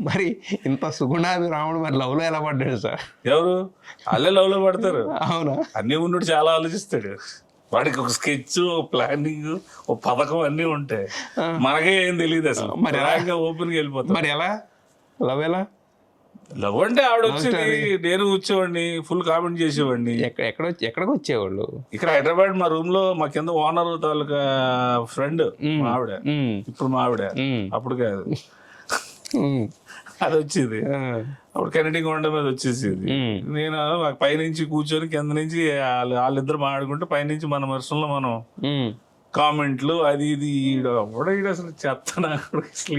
మరి ఇంత సుగుణాభిరాముడు మరి లవ్ లో ఎలా పడ్డాడు సార్? ఎవరు వాళ్ళే లవ్ లో పడతారు. అవునా? అన్ని ఉన్నట్టు చాలా ఆలోచిస్తాడు. వాడికి ఒక స్కెచ్, ఒక ప్లానింగ్, ఒక పథకం అన్ని ఉంటాయి. మనకే ఏం తెలియదు అసలు. మరి ఓపెన్ గా వెళ్ళిపోతాం. మరి ఎలా లవ్ ఎలా? లవ్ అంటే ఆవిడ వచ్చేది, నేను వచ్చేవాడిని, ఫుల్ కామెంట్ చేసేవాడిని. ఎక్కడికి వచ్చేవాళ్ళు? ఇక్కడ హైదరాబాద్ మా రూమ్ లో మా కింద ఓనర్ తాలూకా ఫ్రెండ్ మా ఆవిడ, ఇప్పుడు మా ఆవిడ, అప్పుడు కాదు అది వచ్చేది. అప్పుడు కెనడీ కొండ మీద వచ్చేసేది. నేను పైనుంచి కూర్చొని కింద నుంచి వాళ్ళిద్దరు మాట్లాడుకుంటే పైనుంచి మన వర్షంలో మనం కామెంట్లు అది ఇది అసలు చెత్త.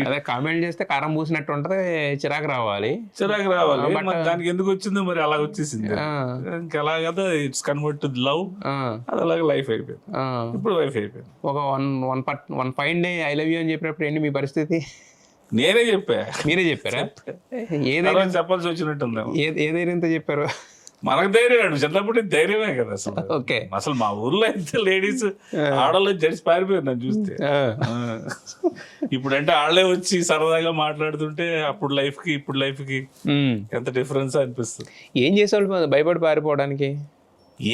అదే కామెంట్ చేస్తే కారం పూసినట్టు ఉంటది, చిరాకు రావాలి. మరి దానికి ఎందుకు వచ్చిందో మరి అలా వచ్చేసింది. ఇంకెలా కదా ఇట్స్ కన్వర్ట్ టు లవ్. అది అలాగే లైఫ్ అయిపోయింది. ఇప్పుడు వైఫ్ అయిపోయింది. ఒక one fine day I love you అని చెప్పినప్పుడు ఏంటి మీ పరిస్థితి? నేనే చెప్పా. మీరే చెప్పారా? ఏదైనా చెప్పాల్సి వచ్చినట్టుంది. ఏదైనా చెప్పారు? మనకు ధైర్యం, చిన్నప్పుడు ధైర్యమే కదా అసలు. ఓకే. అసలు మా ఊర్లో అయితే లేడీస్ ఆడవాళ్ళు జడిసి పారిపోయారు నన్ను చూస్తే. ఇప్పుడంటే వాళ్ళే వచ్చి సరదాగా మాట్లాడుతుంటే అప్పుడు లైఫ్ కి ఇప్పుడు లైఫ్ కి ఎంత డిఫరెన్స్ అనిపిస్తుంది. ఏం చేసేవాళ్ళు భయపడి పారిపోవడానికి?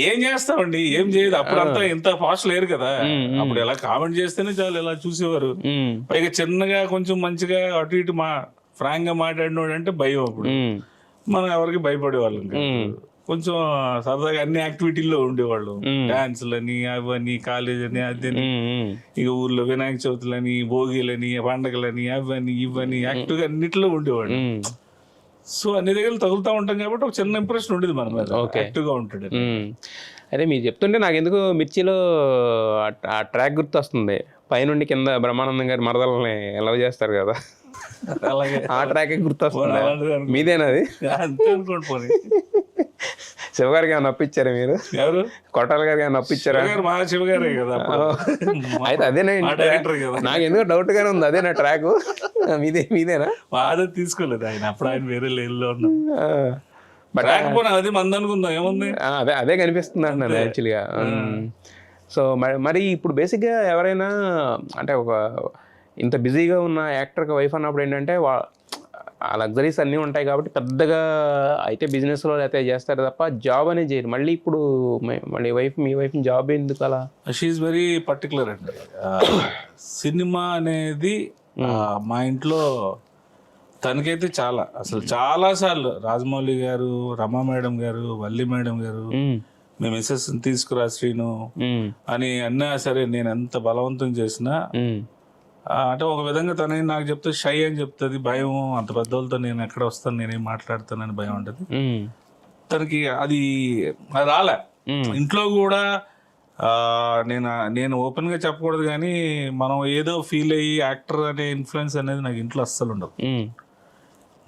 ఏం చేస్తామండి, ఏం చేయదు. అప్పుడంతా ఇంత ఫాస్ట్ లేరు కదా. అప్పుడు ఎలా కామెంట్ చేస్తేనే చాలు, ఎలా చూసేవారు. పైగా చిన్నగా కొంచెం మంచిగా అటు ఇటు ఫ్రాంక్ గా మాట్లాడినోడు అంటే భయం. అప్పుడు మనం ఎవరికి భయపడేవాళ్ళం కాదు. కొంచెం సరదాగా అన్ని యాక్టివిటీల్లో ఉండేవాళ్ళు. డాన్సులని, అవని, కాలేజ్ అని, అదని, ఇక ఊర్లో వినాయక చవితులని, భోగిలని, పండగలని, అవని ఇవని యాక్టివ్గా అన్నిట్లో ఉండేవాళ్ళు. సో అన్ని దగ్గర తగులుతూ ఉంటాం కాబట్టి ఒక చిన్న ఇంప్రెషన్ ఉండేది మన మీద, యాక్టివ్గా ఉంటాడు. అదే మీరు చెప్తుంటే నాకు ఎందుకు మిర్చిలో ఆ ట్రాక్ గుర్తు వస్తుంది. పైనుండి కింద బ్రహ్మానందం గారి మరదల్ని లవ్ చేస్తారు కదా, అలాగే ఆ ట్రాక్ గుర్తొస్తుంది. మీదేనా అది? అంతే అనుకోండి. శివగారికి ఏమైనా నప్పించారా మీరు? ఎవరు? కొట్టాల గారికి ఏమైనా నప్పించారా? మా శివగారే కదా. అయితే అదేనా నాకు ఎందుకో డౌట్ గానే ఉంది. అదేనా ట్రాక్? మీదేనా? బాధ తీసుకోలేదు ఆయన, అప్పుడు ఆయన వేరే లైన్లో ఉన్నాం. అది మంది అనుకుందాం, ఏముంది. అదే కనిపిస్తుంది అంటున్నాను యాక్చువల్గా. సో మరి ఇప్పుడు బేసిక్గా ఎవరైనా అంటే ఒక ఇంత బిజీగా ఉన్న యాక్టర్కి వైఫ్ అన్నప్పుడు ఏంటంటే ఆ లగ్జరీస్ అన్నీ ఉంటాయి కాబట్టి పెద్దగా అయితే బిజినెస్లో అయితే చేస్తారు తప్ప జాబ్ అనేది చేయరు. మళ్ళీ ఇప్పుడు మళ్ళీ మీ వైఫ్ జాబ్ ఎందుకు అలా? షీఈస్ వెరీ పర్టికులర్ అండి. సినిమా అనేది మా ఇంట్లో తనకైతే చాలా సార్లు రాజమౌళి గారు, రమా మేడం గారు, వల్లి మేడం గారు, మీ మిస్సెస్ తీసుకురా శ్రీను అని అన్నా సరే, నేను ఎంత బలవంతం చేసినా అంటే ఒక విధంగా తనే నాకు చెప్తే షై అని చెప్తుంది. భయం, అంత పెద్దోళ్ళతో నేను ఎక్కడ వస్తాను, నేనేం మాట్లాడతానని భయం ఉంటుంది తనకి. అది రాలే. ఇంట్లో కూడా నేను ఓపెన్ గా చెప్పకూడదు కానీ మనం ఏదో ఫీల్ అయ్యి యాక్టర్ అనే ఇన్ఫ్లుయెన్స్ అనేది నాకు ఇంట్లో అస్సలు ఉండదు.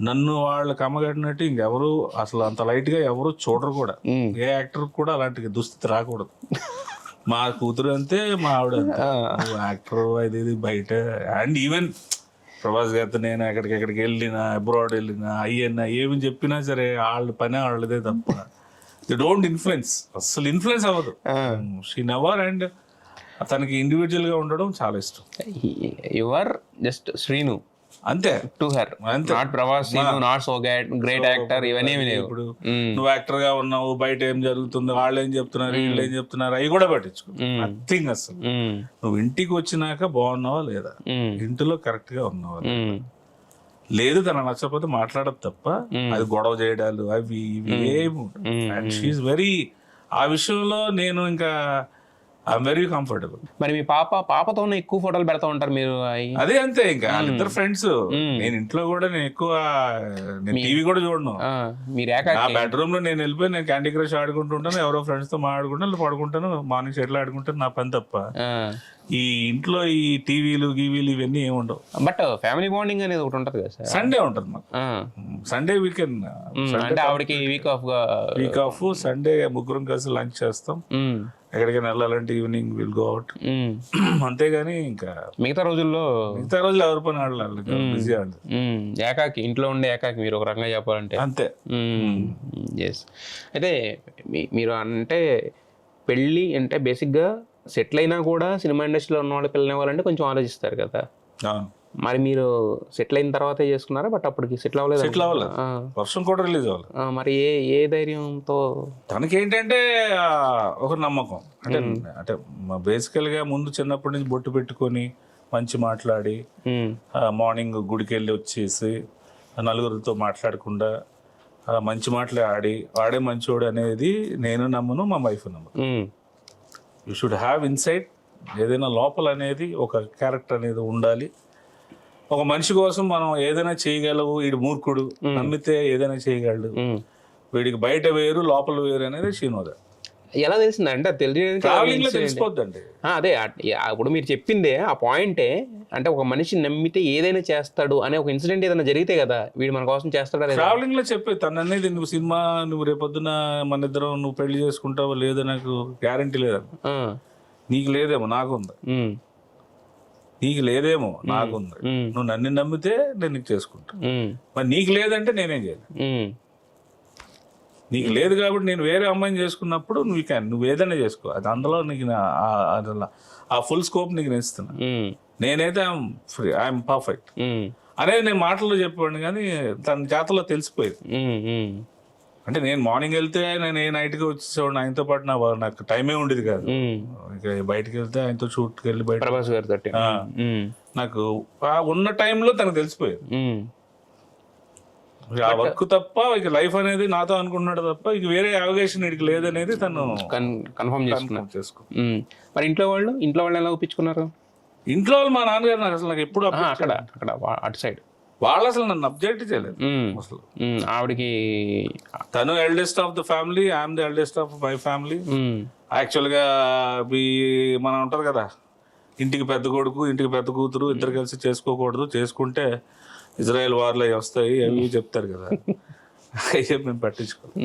నన్ను వాళ్ళకి అమ్మగట్టినట్టు ఇంకెవరు అసలు అంత లైట్ గా ఎవరు చూడరు కూడా. ఏ యాక్టర్ కూడా అలాంటి దుస్థితి రాకూడదు. మా కూతురు అంతే, మా ఆవిడ యాక్టర్ అది బయట. అండ్ ఈవెన్ ప్రభాస్ గారితో నేను ఎక్కడికి వెళ్ళినా, అబ్రాడ్ వెళ్ళినా, అయ్యన్నా ఏమి చెప్పినా సరే వాళ్ళ పని వాళ్ళదే తప్ప ది డోంట్ ఇన్ఫ్లుయెన్స్. అసలు ఇన్ఫ్లుయెన్స్ అవ్వదు. She never. అండ్ తనకి ఇండివిజువల్ గా ఉండడం చాలా ఇష్టం. యు ఆర్ జస్ట్ శ్రీను అంతే to her, not Prabhas, not so great actor, ఇవన్నీ లేవు. ఇప్పుడు నువ్వు యాక్టర్ గా ఉన్నావు, బయట ఏం జరుగుతుందో, వాళ్ళు ఏం చెప్తున్నారు, వీళ్ళు ఏం చెప్తున్నారు, అవి కూడా పట్టించుకో. నథింగ్. అసలు నువ్వు ఇంటికి వచ్చినాక బాగున్నావా లేదా, ఇంటిలో కరెక్ట్ గా ఉన్నావా లేదు, తన నచ్చకపోతే మాట్లాడదు తప్ప అది గొడవ చేయడాలు అవి ఇవి ఏమి. అండ్ షీఈస్ వెరీ, ఆ విషయంలో నేను ఇంకా ఐఎమ్ వెరీ కంఫర్టబుల్. మరి మీ పాపతో ఎక్కువ ఫోటోలు పెడతా ఉంటారు మీరు? అదే అంతే, ఇంకా వాళ్ళిద్దరు ఫ్రెండ్స్. నేను ఇంట్లో కూడా నేను ఎక్కువ టీవీ కూడా చూడను. నా బెడ్రూమ్ లో నేను వెళ్ళిపోయి నేను క్యాండీ క్రష్ ఆడుకుంటుంటాను, ఎవరో ఫ్రెండ్స్ తో మాట్లాడుకుంటాను, పడుకుంటాను, మార్నింగ్ షెడ్లు ఆడుకుంటాను, నా పని తప్ప. ఈ ఇంట్లో ఈ టీవీలు గీవీలు ఇవన్నీ ఏమి ఉండవు. బట్ ఫ్యామిలీ బాండింగ్ అనేది ఒకటి ఉంటుంది కదా సార్? సండే ఉంటుంది మాకు. సండే వీకెండ్ అంటే ఆవిడకి వీక్ ఆఫ్ సండే ముగ్గురం కలిసి లంచ్ చేస్తాం. ఎక్కడికైనా వెళ్ళాలంటే ఈవినింగ్ విల్ గో అవుట్. అంతేగాని ఇంకా మిగతా రోజులు ఎవరి పని ఆడలేదు, బిజీ ఆడలేదు. ఏకాకి, ఇంట్లో ఉండే ఏకాకి మీరు ఒక రకంగా చెప్పాలంటే అంతే. ఎస్. అయితే మీరు అంటే పెళ్ళి అంటే బేసిక్గా సెటిల్ అయినా కూడా సినిమా ఇండస్ట్రీలో ఉన్న వాళ్ళు పిల్లలు ఇవ్వాలంటే కొంచెం ఆలోచిస్తారు కదా. మరి మీరు సెటిల్ అయిన తర్వాతే చేసుకున్నారా? బట్ అప్పటికి సెటిల్ అవ్వలేదు. సెటిల్ అవ్వలేదు, వర్షం కూడా రిలీజ్ అవ్వలేదు. మరి ఏ ధైర్యంతో? తనకేంటంటే ఒక నమ్మకం అంటే అంటే బేసికల్గా ముందు చిన్నప్పటి నుంచి బొట్టు పెట్టుకొని మంచి మాట్లాడి మార్నింగ్ గుడికి వెళ్ళి వచ్చేసి నలుగురితో మాట్లాడకుండా మంచి మాటలే వాడే మంచోడు అనేది నేను నమ్మను, మా వైఫ్ నమ్మను. యూ షుడ్ హ్యావ్ ఇన్సైట్, ఏదైనా లోపల అనేది ఒక క్యారెక్టర్ అనేది ఉండాలి. ఒక మనిషి కోసం మనం ఏదైనా చేయగలవు, వీడు మూర్ఖుడు, నమ్మితే ఏదైనా చేయగలడు, వీడికి బయట వేరు లోపల వేరు అనేది శ్రీనోద. ఎలా తెలిసింది అంటే తెలిసిపోద్దండి. అదే ఇప్పుడు మీరు చెప్పిందే ఆ పాయింటే. అంటే ఒక మనిషి నమ్మితే ఏదైనా చేస్తాడు అనే ఒక ఇన్సిడెంట్ ఏదైనా జరిగితే కదా వీడు మన కోసం చేస్తాడు. ట్రావెలింగ్ లో చెప్పేది తను అనేది, నువ్వు సినిమా నువ్వు రేపొద్దున మన ఇద్దరం నువ్వు పెళ్లి చేసుకుంటావో లేదో నాకు గ్యారంటీ లేదన్న. నీకు లేదేమో నాకుంది, నీకు లేదేమో నాకుంది. నువ్వు నన్ను నమ్మితే నేను నీకు చేసుకుంటా, మరి నీకు లేదంటే నేనేం చేయను. నీకు లేదు కాబట్టి నేను వేరే అమ్మాయిని చేసుకున్నప్పుడు నువ్వు ఏదైనా చేసుకో, అది అందులో నీకు ఆ ఫుల్ స్కోప్ నీకు నేను ఇస్తున్నా. నేనైతే ఐఎమ్ ఫ్రీ, ఐఎమ్ పర్ఫెక్ట్ అనేది నేను మాటల్లో చెప్పాను, కానీ తన జాతరలో తెలిసిపోయింది. అంటే నేను మార్నింగ్ వెళ్తే నేను ఏ నైట్గా వచ్చేసేవాడిని, ఆయనతో పాటు నాకు టైమే ఉండేది కాదు. ఇక బయటకు వెళ్తే ఆయనతో షూట్కి వెళ్ళి బయట నాకు ఉన్న టైంలో తనకు తెలిసిపోయేది. ఆ వర్క్ తప్ప ఇక లైఫ్ అనేది నాతో అనుకుంటున్నాడు తప్ప ఇక వేరే అవకాశం ఇడికి లేదనేది తను కన్ఫర్మ్ చేసుకో. మరి ఇంట్లో వాళ్ళు ఎలా ఒప్పించుకున్నారు? ఇంట్లో వాళ్ళు మా నాన్నగారు నాకు అసలు నాకు ఎప్పుడు అక్కడ అటు సైడ్ వాళ్ళు అసలు నన్ను అబ్జెక్ట్ చేయలేదు అసలు. ఆవిడకి తను eldest of the family, I'm the eldest of my family. యాక్చువల్గా మనం ఉంటారు కదా, ఇంటికి పెద్ద కొడుకు ఇంటికి పెద్ద కూతురు ఇద్దరు కలిసి చేసుకోకూడదు, చేసుకుంటే ఇజ్రాయెల్ వార్లు అవి వస్తాయి అవి చెప్తారు కదా, అయ్యే మేము పట్టించుకోవాలి.